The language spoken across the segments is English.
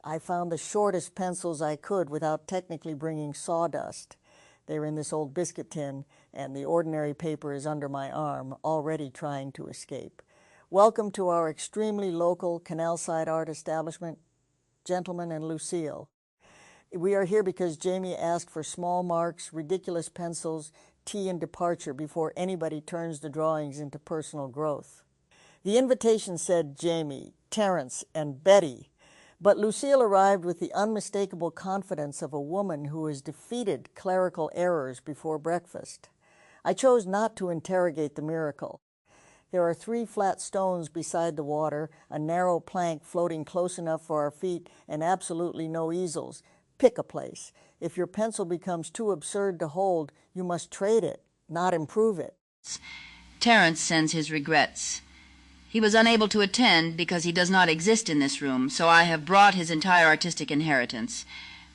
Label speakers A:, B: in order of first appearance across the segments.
A: I found the shortest pencils I could without technically bringing sawdust. They're in this old biscuit tin, and the ordinary paper is under my arm, already trying to escape. Welcome to our extremely local canal-side art establishment, Gentleman and Lucille. We are here because Jamie asked for small marks, ridiculous pencils, tea, and departure before anybody turns the drawings into personal growth. The invitation said Jamie, Terence, and Betty, but Lucille arrived with the unmistakable confidence of a woman who has defeated clerical errors before breakfast. I chose not to interrogate the miracle. There are 3 flat stones beside the water, a narrow plank floating close enough for our feet, and absolutely no easels. Pick a place. If your pencil becomes too absurd to hold, you must trade it, not improve it.
B: Terence sends his regrets. He was unable to attend because he does not exist in this room, so I have brought his entire artistic inheritance,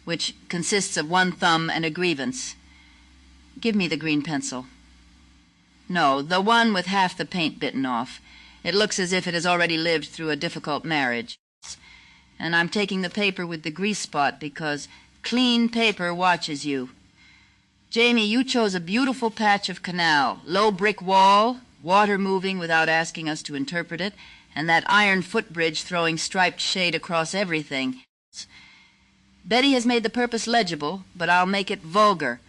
B: which consists of 1 thumb and a grievance. Give me the green pencil. No, the one with half the paint bitten off. It looks as if it has already lived through a difficult marriage. And I'm taking the paper with the grease spot because clean paper watches you. Jamie, you chose a beautiful patch of canal, low brick wall, water moving without asking us to interpret it, and that iron footbridge throwing striped shade across everything. Betty has made the purpose legible, but I'll make it vulgar.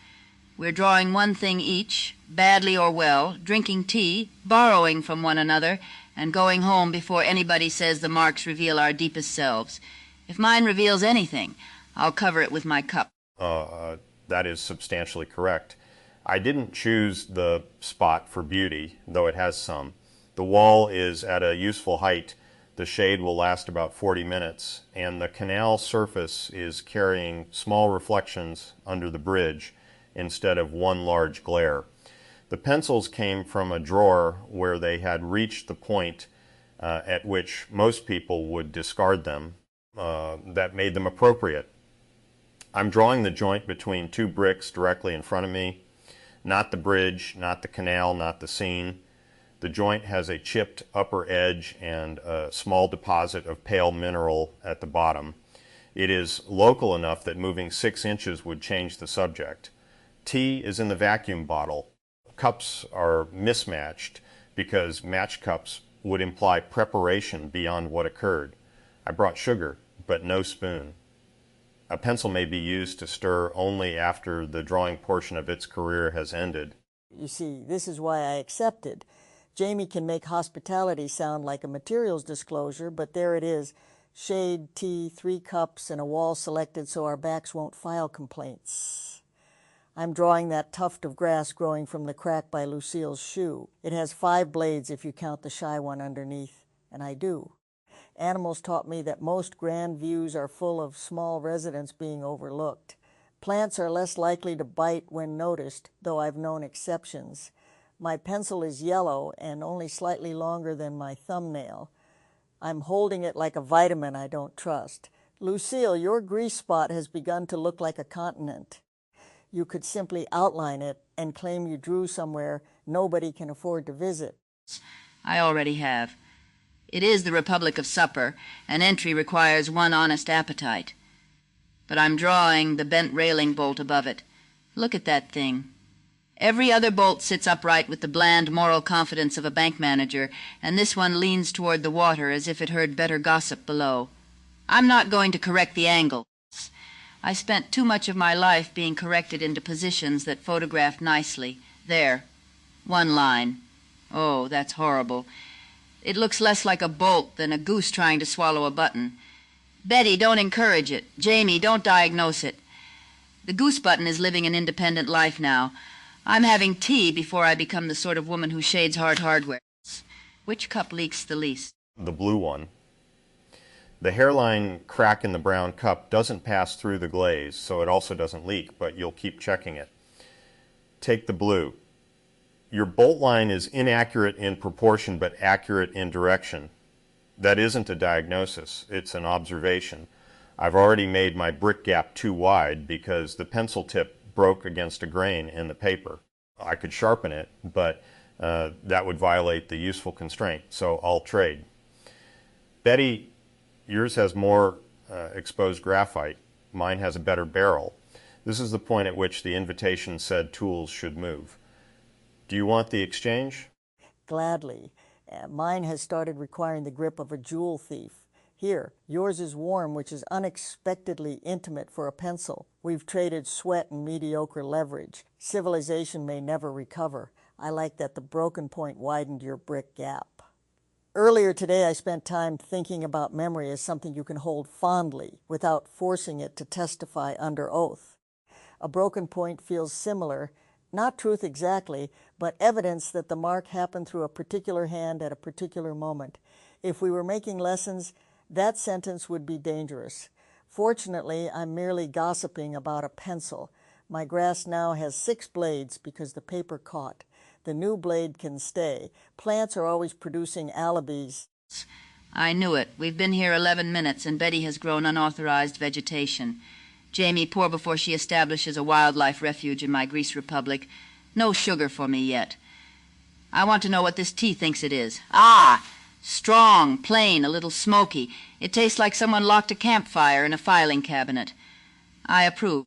B: We're drawing 1 thing each, badly or well, drinking tea, borrowing from one another, and going home before anybody says the marks reveal our deepest selves. If mine reveals anything, I'll cover it with my cup.
C: That is substantially correct. I didn't choose the spot for beauty, though it has some. The wall is at a useful height. The shade will last about 40 minutes, and the canal surface is carrying small reflections under the bridge instead of one large glare. The pencils came from a drawer where they had reached the point at which most people would discard them. That made them appropriate. I'm drawing the joint between 2 bricks directly in front of me. Not the bridge, not the canal, not the scene. The joint has a chipped upper edge and a small deposit of pale mineral at the bottom. It is local enough that moving 6 inches would change the subject. Tea is in the vacuum bottle. Cups are mismatched because matched cups would imply preparation beyond what occurred. I brought sugar, but no spoon. A pencil may be used to stir only after the drawing portion of its career has ended.
A: You see, this is why I accepted. Jamie can make hospitality sound like a materials disclosure, but there it is. Shade, tea, 3 cups, and a wall selected so our backs won't file complaints. I'm drawing that tuft of grass growing from the crack by Lucille's shoe. It has 5 blades if you count the shy one underneath, and I do. Animals taught me that most grand views are full of small residents being overlooked. Plants are less likely to bite when noticed, though I've known exceptions. My pencil is yellow and only slightly longer than my thumbnail. I'm holding it like a vitamin I don't trust. Lucille, your grease spot has begun to look like a continent. You could simply outline it and claim you drew somewhere nobody can afford to visit.
B: I already have. It is the Republic of Supper, and entry requires 1 honest appetite. But I'm drawing the bent railing bolt above it. Look at that thing. Every other bolt sits upright with the bland moral confidence of a bank manager, and this one leans toward the water as if it heard better gossip below. I'm not going to correct the angle. I spent too much of my life being corrected into positions that photographed nicely. There. 1 line. Oh, that's horrible. It looks less like a bolt than a goose trying to swallow a button. Betty, don't encourage it. Jamie, don't diagnose it. The goose button is living an independent life now. I'm having tea before I become the sort of woman who shades hard hardware. Which cup leaks the least?
C: The blue one. The hairline crack in the brown cup doesn't pass through the glaze, so it also doesn't leak, but you'll keep checking it. Take the blue. Your bolt line is inaccurate in proportion but accurate in direction. That isn't a diagnosis, it's an observation. I've already made my brick gap too wide because the pencil tip broke against a grain in the paper. I could sharpen it, but that would violate the useful constraint, so I'll trade. Betty, yours has more exposed graphite. Mine has a better barrel. This is the point at which the invitation said tools should move. Do you want the exchange?
A: Gladly. Mine has started requiring the grip of a jewel thief. Here, yours is warm, which is unexpectedly intimate for a pencil. We've traded sweat and mediocre leverage. Civilization may never recover. I like that the broken point widened your brick gap. Earlier today, I spent time thinking about memory as something you can hold fondly without forcing it to testify under oath. A broken point feels similar, not truth exactly, but evidence that the mark happened through a particular hand at a particular moment. If we were making lessons, that sentence would be dangerous. Fortunately, I'm merely gossiping about a pencil. My grass now has 6 blades because the paper caught. The new blade can stay. Plants are always producing alibis.
B: I knew it. We've been here 11 minutes, and Betty has grown unauthorized vegetation. Jamie, poor before she establishes a wildlife refuge in my Greece Republic. No sugar for me yet. I want to know what this tea thinks it is. Ah! Strong, plain, a little smoky. It tastes like someone locked a campfire in a filing cabinet. I approve.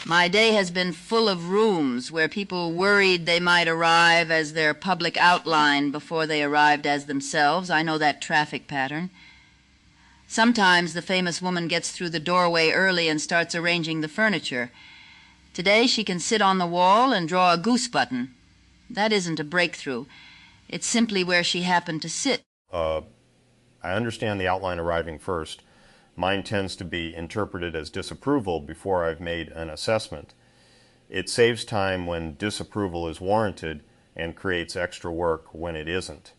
B: My day has been full of rooms where people worried they might arrive as their public outline before they arrived as themselves. I know that traffic pattern. Sometimes the famous woman gets through the doorway early and starts arranging the furniture. Today she can sit on the wall and draw a goose button. That isn't a breakthrough. It's simply where she happened to sit.
C: I understand the outline arriving first. Mine tends to be interpreted as disapproval before I've made an assessment. It saves time when disapproval is warranted and creates extra work when it isn't.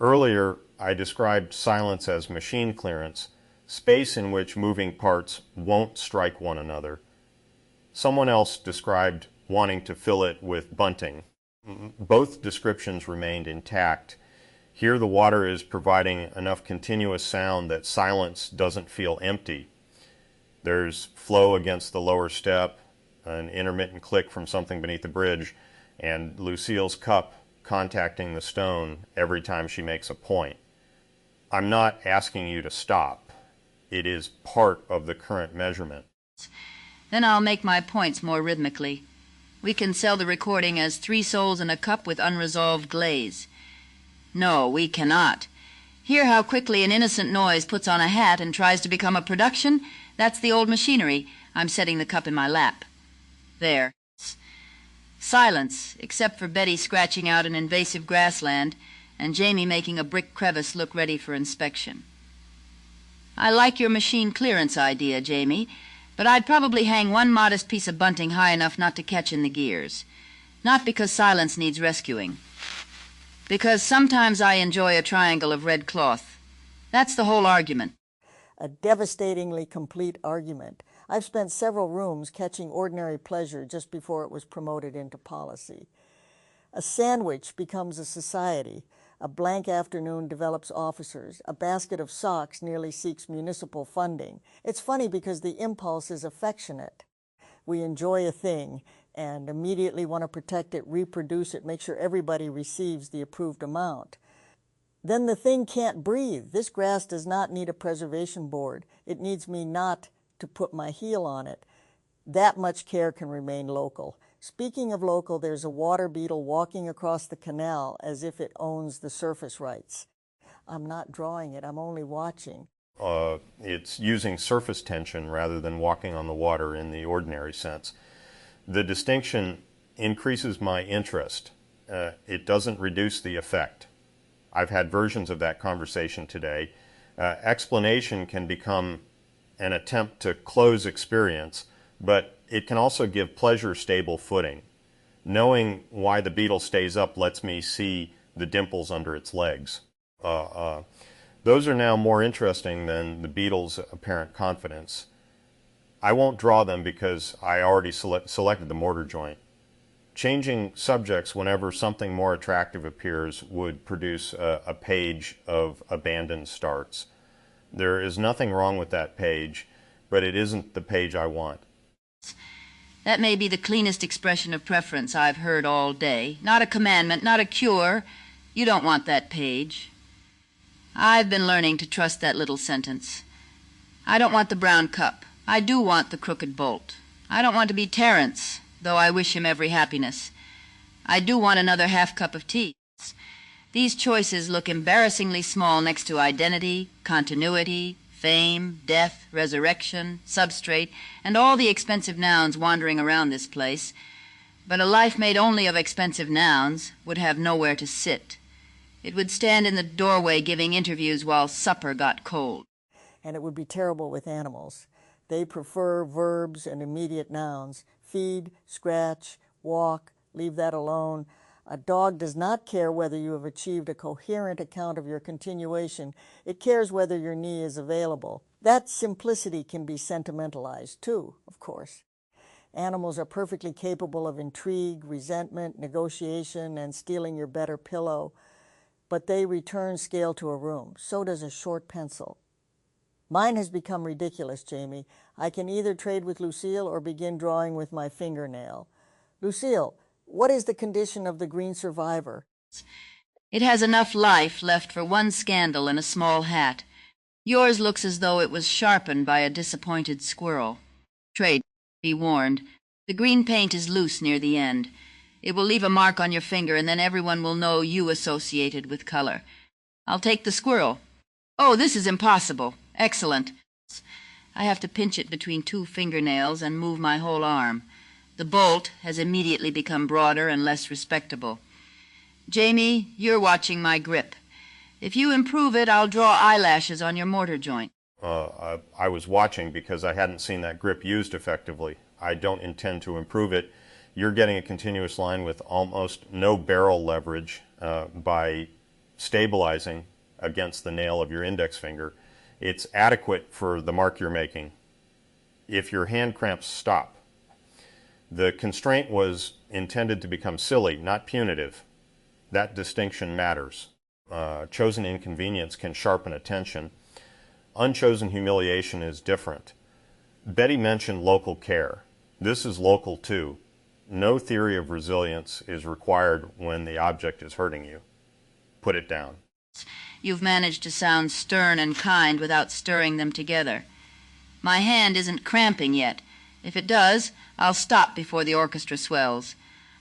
C: Earlier, I described silence as machine clearance, space in which moving parts won't strike one another. Someone else described wanting to fill it with bunting. Both descriptions remained intact. Here the water is providing enough continuous sound that silence doesn't feel empty. There's flow against the lower step, an intermittent click from something beneath the bridge, and Lucille's cup contacting the stone every time she makes a point. I'm not asking you to stop. It is part of the current measurement.
B: Then I'll make my points more rhythmically. We can sell the recording as 3 souls in a cup with unresolved glaze. No, we cannot. Hear how quickly an innocent noise puts on a hat and tries to become a production? That's the old machinery. I'm setting the cup in my lap. There. Silence, except for Betty scratching out an invasive grassland and Jamie making a brick crevice look ready for inspection. I like your machine clearance idea, Jamie, but I'd probably hang one modest piece of bunting high enough not to catch in the gears. Not because silence needs rescuing. Because sometimes I enjoy a triangle of red cloth. That's the whole argument.
A: A devastatingly complete argument. I've spent several rooms catching ordinary pleasure just before it was promoted into policy. A sandwich becomes a society. A blank afternoon develops officers. A basket of socks nearly seeks municipal funding. It's funny because the impulse is affectionate. We enjoy a thing and immediately want to protect it, reproduce it, make sure everybody receives the approved amount. Then the thing can't breathe. This grass does not need a preservation board. It needs me not to put my heel on it. That much care can remain local. Speaking of local, there's a water beetle walking across the canal as if it owns the surface rights. I'm not drawing it, I'm only watching.
C: It's using surface tension rather than walking on the water in the ordinary sense. The distinction increases my interest. It doesn't reduce the effect. I've had versions of that conversation today. Explanation can become an attempt to close experience, but it can also give pleasure stable footing. Knowing why the beetle stays up lets me see the dimples under its legs. Those are now more interesting than the beetle's apparent confidence. I won't draw them because I already selected the mortar joint. Changing subjects whenever something more attractive appears would produce a page of abandoned starts. There is nothing wrong with that page, but it isn't the page I want.
B: That may be the cleanest expression of preference I've heard all day. Not a commandment, not a cure. You don't want that page. I've been learning to trust that little sentence. I don't want the brown cup. I do want the crooked bolt. I don't want to be Terence, though I wish him every happiness. I do want another half cup of tea. These choices look embarrassingly small next to identity, continuity, fame, death, resurrection, substrate, and all the expensive nouns wandering around this place. But a life made only of expensive nouns would have nowhere to sit. It would stand in the doorway giving interviews while supper got cold.
A: And it would be terrible with animals. They prefer verbs and immediate nouns. Feed, scratch, walk, leave that alone. A dog does not care whether you have achieved a coherent account of your continuation. It cares whether your knee is available. That simplicity can be sentimentalized too, of course. Animals are perfectly capable of intrigue, resentment, negotiation, and stealing your better pillow. But they return scale to a room. So does a short pencil. Mine has become ridiculous, Jamie. I can either trade with Lucille or begin drawing with my fingernail. Lucille, what is the condition of the green survivor?
B: It has enough life left for one scandal and a small hat. Yours looks as though it was sharpened by a disappointed squirrel. Trade, be warned. The green paint is loose near the end. It will leave a mark on your finger, and then everyone will know you associated with color. I'll take the squirrel. Oh, this is impossible. Excellent. I have to pinch it between two fingernails and move my whole arm. The bolt has immediately become broader and less respectable. Jamie, you're watching my grip. If you improve it, I'll draw eyelashes on your mortar joint.
C: I was watching because I hadn't seen that grip used effectively. I don't intend to improve it. You're getting a continuous line with almost no barrel leverage by stabilizing against the nail of your index finger. It's adequate for the mark you're making. If your hand cramps stop. The constraint was intended to become silly, not punitive. That distinction matters. Chosen inconvenience can sharpen attention. Unchosen humiliation is different. Betty mentioned local care. This is local too. No theory of resilience is required when the object is hurting you. Put it down.
B: You've managed to sound stern and kind without stirring them together. My hand isn't cramping yet. If it does, I'll stop before the orchestra swells.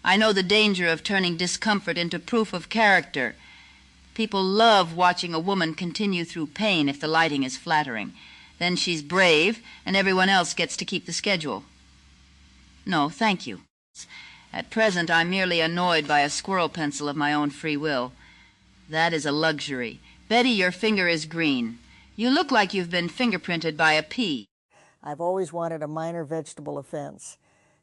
B: I know the danger of turning discomfort into proof of character. People love watching a woman continue through pain if the lighting is flattering. Then she's brave, and everyone else gets to keep the schedule. No, thank you. At present, I'm merely annoyed by a squirrel pencil of my own free will. That is a luxury. Betty, your finger is green. You look like you've been fingerprinted by a pea.
A: I've always wanted a minor vegetable offense.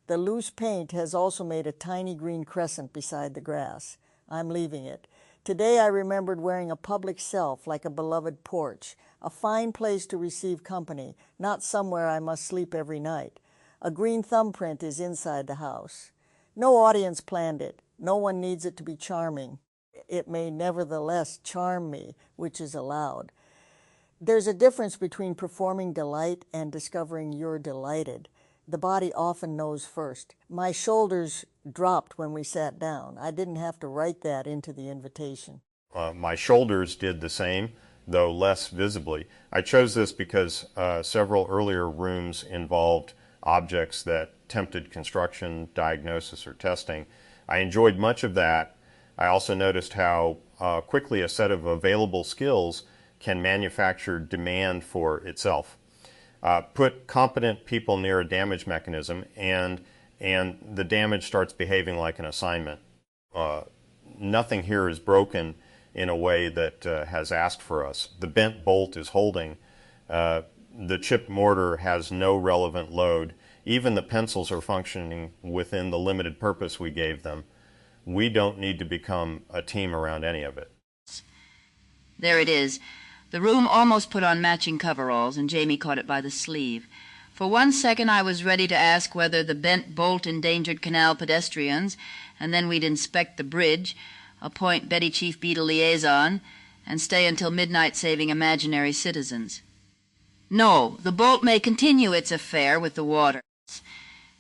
A: The loose paint has also made a tiny green crescent beside the grass. I'm leaving it. Today I remembered wearing a public self like a beloved porch, a fine place to receive company, not somewhere I must sleep every night. A green thumbprint is inside the house. No audience planned it. No one needs it to be charming. It may nevertheless charm me, which is allowed. There's a difference between performing delight and discovering you're delighted. The body often knows first. My shoulders dropped when we sat down. I didn't have to write that into the invitation.
C: My shoulders did the same, though less visibly. I chose this because several earlier rooms involved objects that tempted construction, diagnosis, or testing. I enjoyed much of that. I also noticed how quickly a set of available skills can manufacture demand for itself. Put competent people near a damage mechanism and the damage starts behaving like an assignment. Nothing here is broken in a way that has asked for us. The bent bolt is holding. The chipped mortar has no relevant load. Even the pencils are functioning within the limited purpose we gave them. We don't need to become a team around any of it.
B: There it is. The room almost put on matching coveralls, and Jamie caught it by the sleeve. For 1 second I was ready to ask whether the bent bolt endangered canal pedestrians, and then we'd inspect the bridge, appoint Betty Chief Beadle liaison, and stay until midnight saving imaginary citizens. No, the bolt may continue its affair with the water.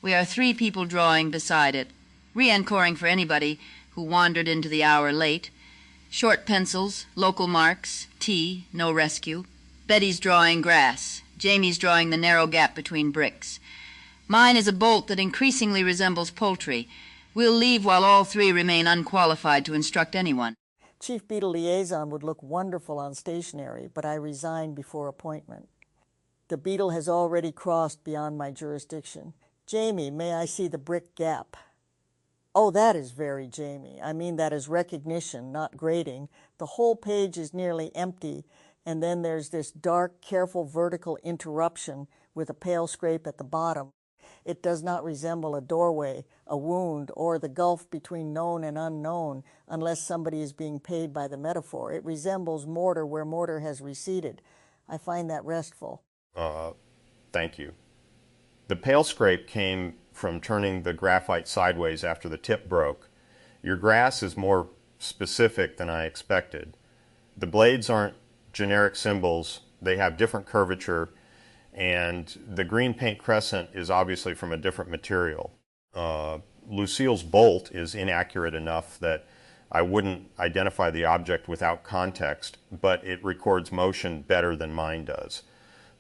B: We are 3 people drawing beside it, re-encoring for anybody who wandered into the hour late. Short pencils, local marks, tea, no rescue. Betty's drawing grass. Jamie's drawing the narrow gap between bricks. Mine is a bolt that increasingly resembles poultry. We'll leave while all three remain unqualified to instruct anyone.
A: Chief Beetle Liaison would look wonderful on stationery, but I resigned before appointment. The beetle has already crossed beyond my jurisdiction. Jamie, may I see the brick gap? Oh, that is very Jamie. I mean that is recognition, not grading. The whole page is nearly empty, and then there's this dark, careful vertical interruption with a pale scrape at the bottom. It does not resemble a doorway, a wound, or the gulf between known and unknown, unless somebody is being paid by the metaphor. It resembles mortar where mortar has receded. I find that restful.
C: Thank you. The pale scrape came from turning the graphite sideways after the tip broke. Your grass is more specific than I expected. The blades aren't generic symbols. They have different curvature, and the green paint crescent is obviously from a different material. Lucille's bolt is inaccurate enough that I wouldn't identify the object without context, but it records motion better than mine does.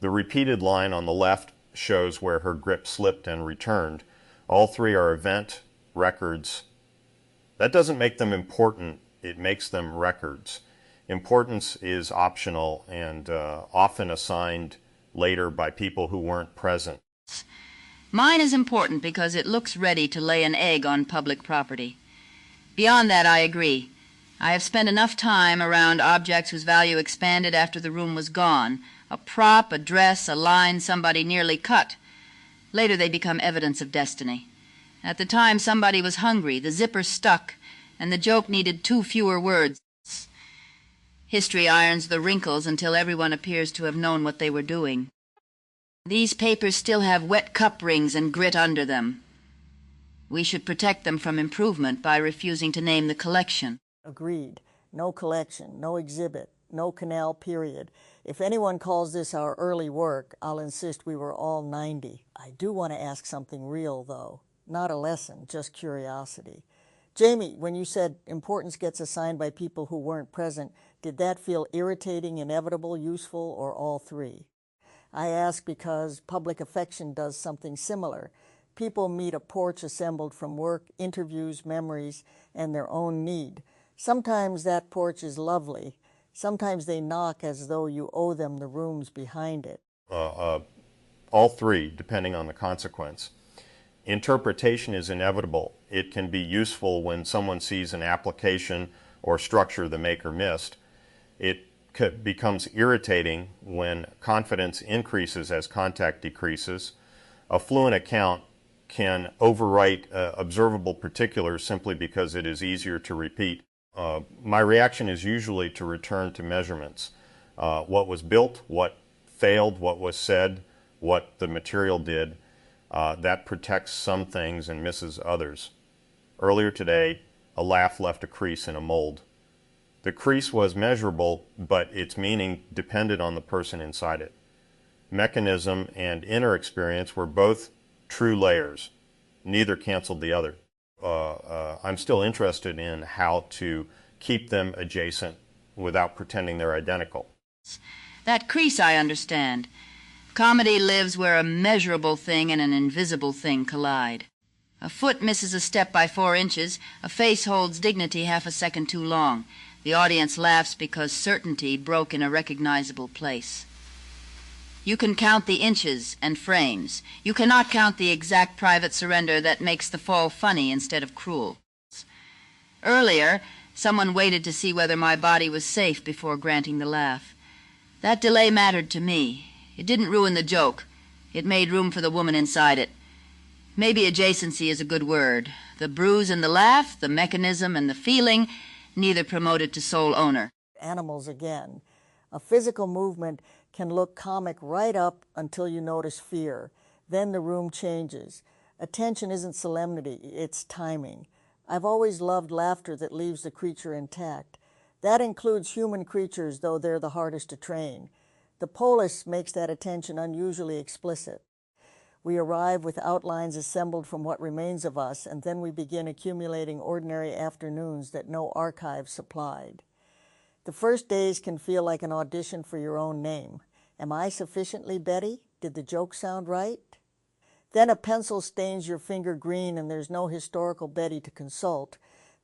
C: The repeated line on the left shows where her grip slipped and returned. All three are event records. That doesn't make them important, it makes them records. Importance is optional and often assigned later by people who weren't present.
B: Mine is important because it looks ready to lay an egg on public property. Beyond that, I agree. I have spent enough time around objects whose value expanded after the room was gone. A prop, a dress, a line somebody nearly cut. Later they become evidence of destiny. At the time, somebody was hungry, the zipper stuck, and the joke needed 2 fewer words. History irons the wrinkles until everyone appears to have known what they were doing. These papers still have wet cup rings and grit under them. We should protect them from improvement by refusing to name the collection.
A: Agreed. No collection, no exhibit, no canal period. If anyone calls this our early work, I'll insist we were all 90. I do want to ask something real, though. Not a lesson, just curiosity. Jamie, when you said importance gets assigned by people who weren't present, did that feel irritating, inevitable, useful, or all three? I ask because public affection does something similar. People meet a porch assembled from work, interviews, memories, and their own need. Sometimes that porch is lovely. Sometimes they knock as though you owe them the rooms behind it.
C: All three, depending on the consequence. Interpretation is inevitable. It can be useful when someone sees an application or structure the maker missed. It becomes irritating when confidence increases as contact decreases. A fluent account can overwrite observable particulars simply because it is easier to repeat. My reaction is usually to return to measurements. What was built, what failed, what was said, what the material did. That protects some things and misses others. Earlier today, a laugh left a crease in a mold. The crease was measurable, but its meaning depended on the person inside it. Mechanism and inner experience were both true layers. Neither canceled the other. I'm still interested in how to keep them adjacent without pretending they're identical.
B: That crease I understand. Comedy lives where a measurable thing and an invisible thing collide. A foot misses a step by 4 inches, a face holds dignity half a second too long. The audience laughs because certainty broke in a recognizable place. You can count the inches and frames. You cannot count the exact private surrender that makes the fall funny instead of cruel. Earlier, someone waited to see whether my body was safe before granting the laugh. That delay mattered to me. It didn't ruin the joke. It made room for the woman inside it. Maybe adjacency is a good word. The bruise and the laugh, the mechanism and the feeling, neither promoted to sole owner.
A: Animals again. A physical movement can look comic right up until you notice fear. Then the room changes. Attention isn't solemnity, it's timing. I've always loved laughter that leaves the creature intact. That includes human creatures, though they're the hardest to train. The Polis makes that attention unusually explicit. We arrive with outlines assembled from what remains of us, and then we begin accumulating ordinary afternoons that no archive supplied. The first days can feel like an audition for your own name. Am I sufficiently Betty? Did the joke sound right? Then a pencil stains your finger green and there's no historical Betty to consult.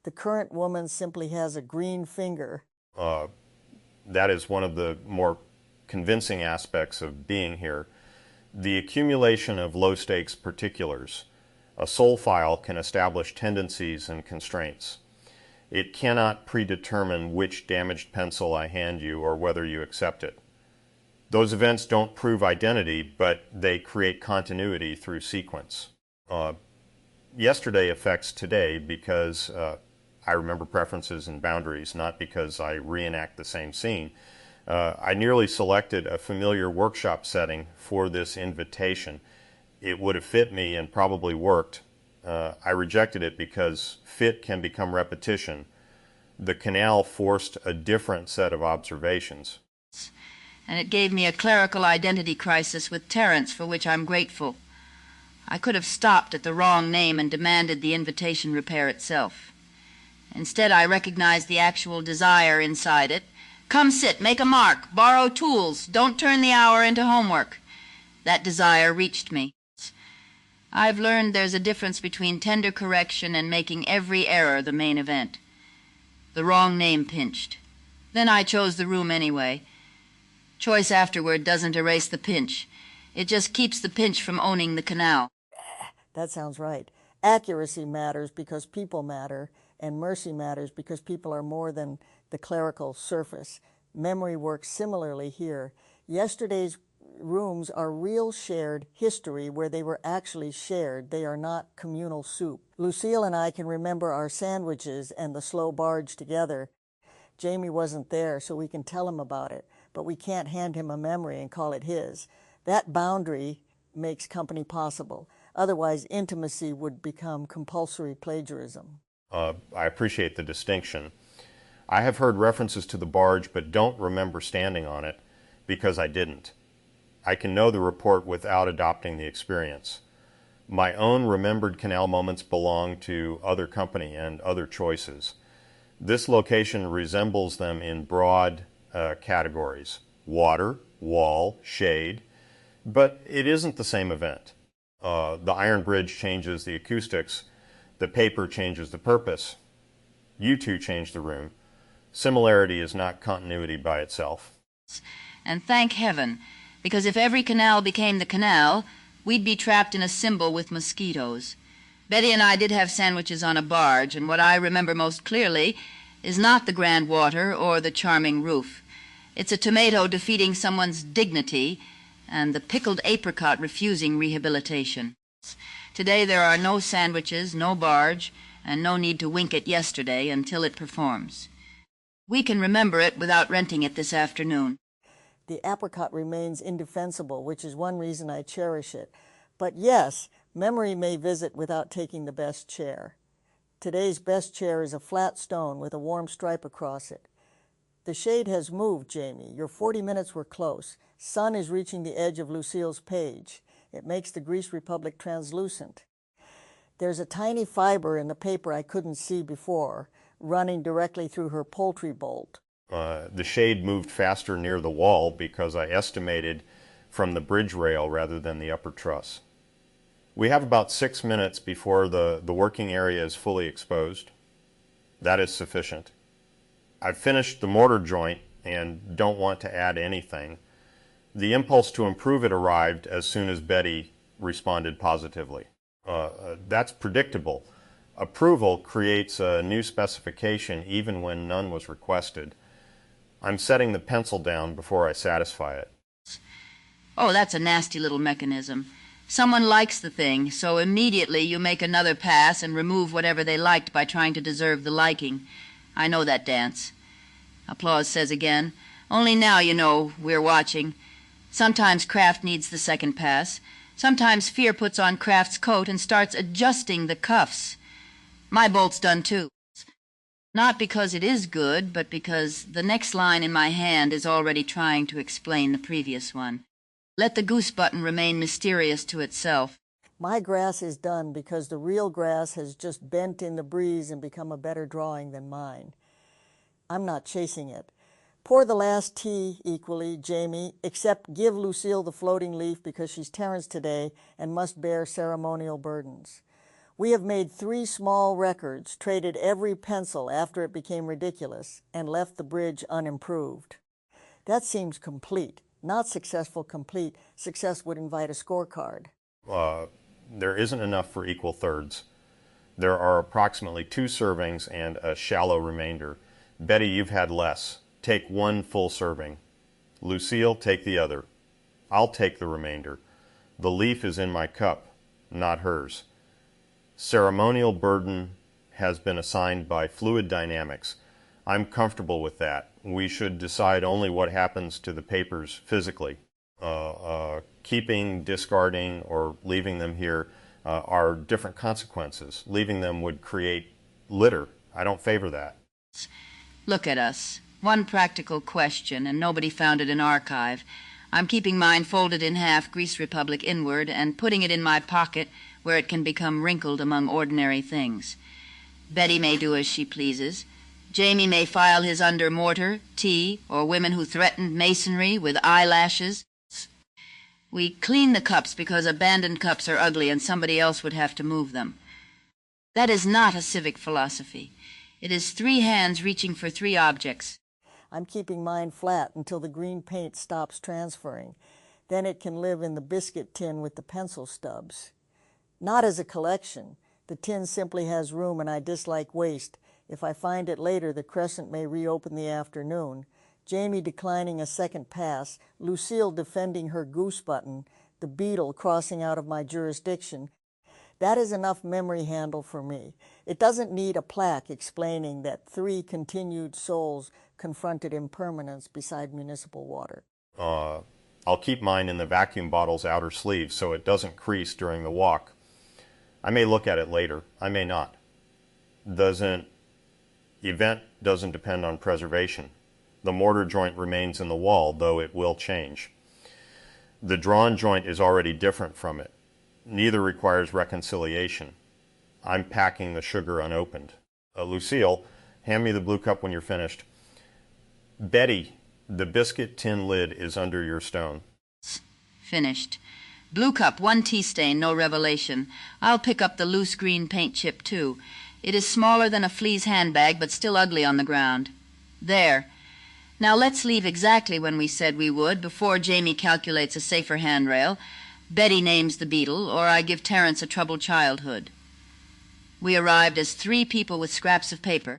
A: The current woman simply has a green finger.
C: That is one of the more convincing aspects of being here. The accumulation of low-stakes particulars. A soul file can establish tendencies and constraints. It cannot predetermine which damaged pencil I hand you or whether you accept it. Those events don't prove identity, but they create continuity through sequence. Yesterday affects today because I remember preferences and boundaries, not because I reenact the same scene. I nearly selected a familiar workshop setting for this invitation. It would have fit me and probably worked. I rejected it because fit can become repetition. The canal forced a different set of observations.
B: And it gave me a clerical identity crisis with Terence, for which I'm grateful. I could have stopped at the wrong name and demanded the invitation repair itself. Instead, I recognized the actual desire inside it. Come sit, make a mark, borrow tools, don't turn the hour into homework. That desire reached me. I've learned there's a difference between tender correction and making every error the main event. The wrong name pinched. Then I chose the room anyway. Choice afterward doesn't erase the pinch. It just keeps the pinch from owning the canal.
A: That sounds right. Accuracy matters because people matter, and mercy matters because people are more than the clerical surface. Memory works similarly here. Yesterday's rooms are real shared history where they were actually shared. They are not communal soup. Lucille and I can remember our sandwiches and the slow barge together. Jamie wasn't there, so we can tell him about it, but we can't hand him a memory and call it his. That boundary makes company possible. Otherwise, intimacy would become compulsory plagiarism.
C: I appreciate the distinction. I have heard references to the barge, but don't remember standing on it because I didn't. I can know the report without adopting the experience. My own remembered canal moments belong to other company and other choices. This location resembles them in broad categories: water, wall, shade, but it isn't the same event. The iron bridge changes the acoustics, the paper changes the purpose. You two change the room. Similarity is not continuity by itself.
B: And thank heaven, because if every canal became the canal, we'd be trapped in a symbol with mosquitoes. Betty and I did have sandwiches on a barge, and what I remember most clearly is not the grand water or the charming roof. It's a tomato defeating someone's dignity and the pickled apricot refusing rehabilitation. Today there are no sandwiches, no barge, and no need to wink at yesterday until it performs. We can remember it without renting it this afternoon.
A: The apricot remains indefensible, which is one reason I cherish it. But yes, memory may visit without taking the best chair. Today's best chair is a flat stone with a warm stripe across it. The shade has moved, Jamie. Your 40 minutes were close. Sun is reaching the edge of Lucille's page. It makes the Grease Republic translucent. There's a tiny fiber in the paper I couldn't see before, running directly through her poultry bolt.
C: The shade moved faster near the wall because I estimated from the bridge rail rather than the upper truss. We have about 6 minutes before the working area is fully exposed. That is sufficient. I've finished the mortar joint and don't want to add anything. The impulse to improve it arrived as soon as Betty responded positively. That's predictable. Approval creates a new specification even when none was requested. I'm setting the pencil down before I satisfy it.
B: Oh, that's a nasty little mechanism. Someone likes the thing, so immediately you make another pass and remove whatever they liked by trying to deserve the liking. I know that dance. Applause says again, only now you know we're watching. Sometimes Kraft needs the second pass. Sometimes fear puts on Kraft's coat and starts adjusting the cuffs. My bolt's done too. Not because it is good, but because the next line in my hand is already trying to explain the previous one. Let the goose button remain mysterious to itself.
A: My grass is done because the real grass has just bent in the breeze and become a better drawing than mine. I'm not chasing it. Pour the last tea equally, Jamie, except give Lucille the floating leaf because she's Terence today and must bear ceremonial burdens. We have made 3 small records, traded every pencil after it became ridiculous, and left the bridge unimproved. That seems complete. Not successful complete. Success would invite a scorecard.
C: There isn't enough for equal thirds. There are approximately 2 servings and a shallow remainder. Betty, you've had less. Take 1 full serving. Lucille, take the other. I'll take the remainder. The leaf is in my cup, not hers. Ceremonial burden has been assigned by fluid dynamics. I'm comfortable with that. We should decide only what happens to the papers physically. Keeping, discarding, or leaving them here are different consequences. Leaving them would create litter. I don't favor that.
B: Look at us. One practical question, and nobody found it in archive. I'm keeping mine folded in half, Grease Republic inward, and putting it in my pocket where it can become wrinkled among ordinary things. Betty may do as she pleases. Jamie may file his under mortar, tea, or women who threatened masonry with eyelashes. We clean the cups because abandoned cups are ugly and somebody else would have to move them. That is not a civic philosophy. It is 3 hands reaching for 3 objects.
A: I'm keeping mine flat until the green paint stops transferring. Then it can live in the biscuit tin with the pencil stubs. Not as a collection. The tin simply has room and I dislike waste. If I find it later, the crescent may reopen the afternoon. Jamie declining a second pass, Lucille defending her goose button, the beetle crossing out of my jurisdiction. That is enough memory handle for me. It doesn't need a plaque explaining that 3 continued souls confronted impermanence beside municipal water.
C: I'll keep mine in the vacuum bottle's outer sleeve so it doesn't crease during the walk. I may look at it later. I may not. Event doesn't depend on preservation. The mortar joint remains in the wall, though it will change. The drawn joint is already different from it. Neither requires reconciliation. I'm packing the sugar unopened. Lucille, hand me the blue cup when you're finished. Betty, the biscuit tin lid is under your stone.
B: Finished. Blue cup, 1 tea stain, no revelation. I'll pick up the loose green paint chip, too. It is smaller than a flea's handbag, but still ugly on the ground. There. Now let's leave exactly when we said we would, before Jamie calculates a safer handrail. Betty names the beetle, or I give Terence a troubled childhood. We arrived as 3 people with scraps of paper.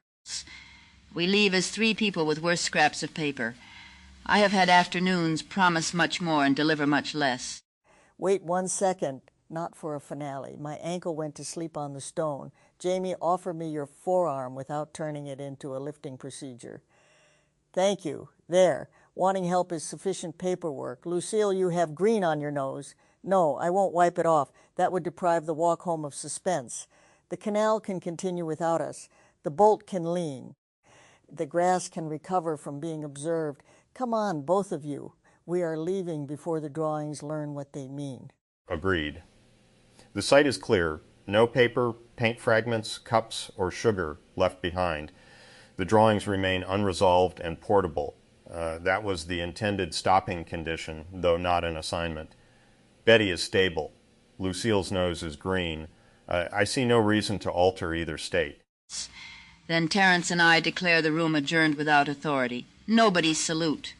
B: We leave as 3 people with worse scraps of paper. I have had afternoons promise much more and deliver much less.
A: Wait 1 second, not for a finale. My ankle went to sleep on the stone. Jamie, offer me your forearm without turning it into a lifting procedure. Thank you. There. Wanting help is sufficient paperwork. Lucille, you have green on your nose. No, I won't wipe it off. That would deprive the walk home of suspense. The canal can continue without us. The bolt can lean. The grass can recover from being observed. Come on, both of you. We are leaving before the drawings learn what they mean.
C: Agreed. The site is clear. No paper, paint fragments, cups, or sugar left behind. The drawings remain unresolved and portable. That was the intended stopping condition, though not an assignment. Betty is stable. Lucille's nose is green. I see no reason to alter either state.
B: Then Terence and I declare the room adjourned without authority. Nobody salute.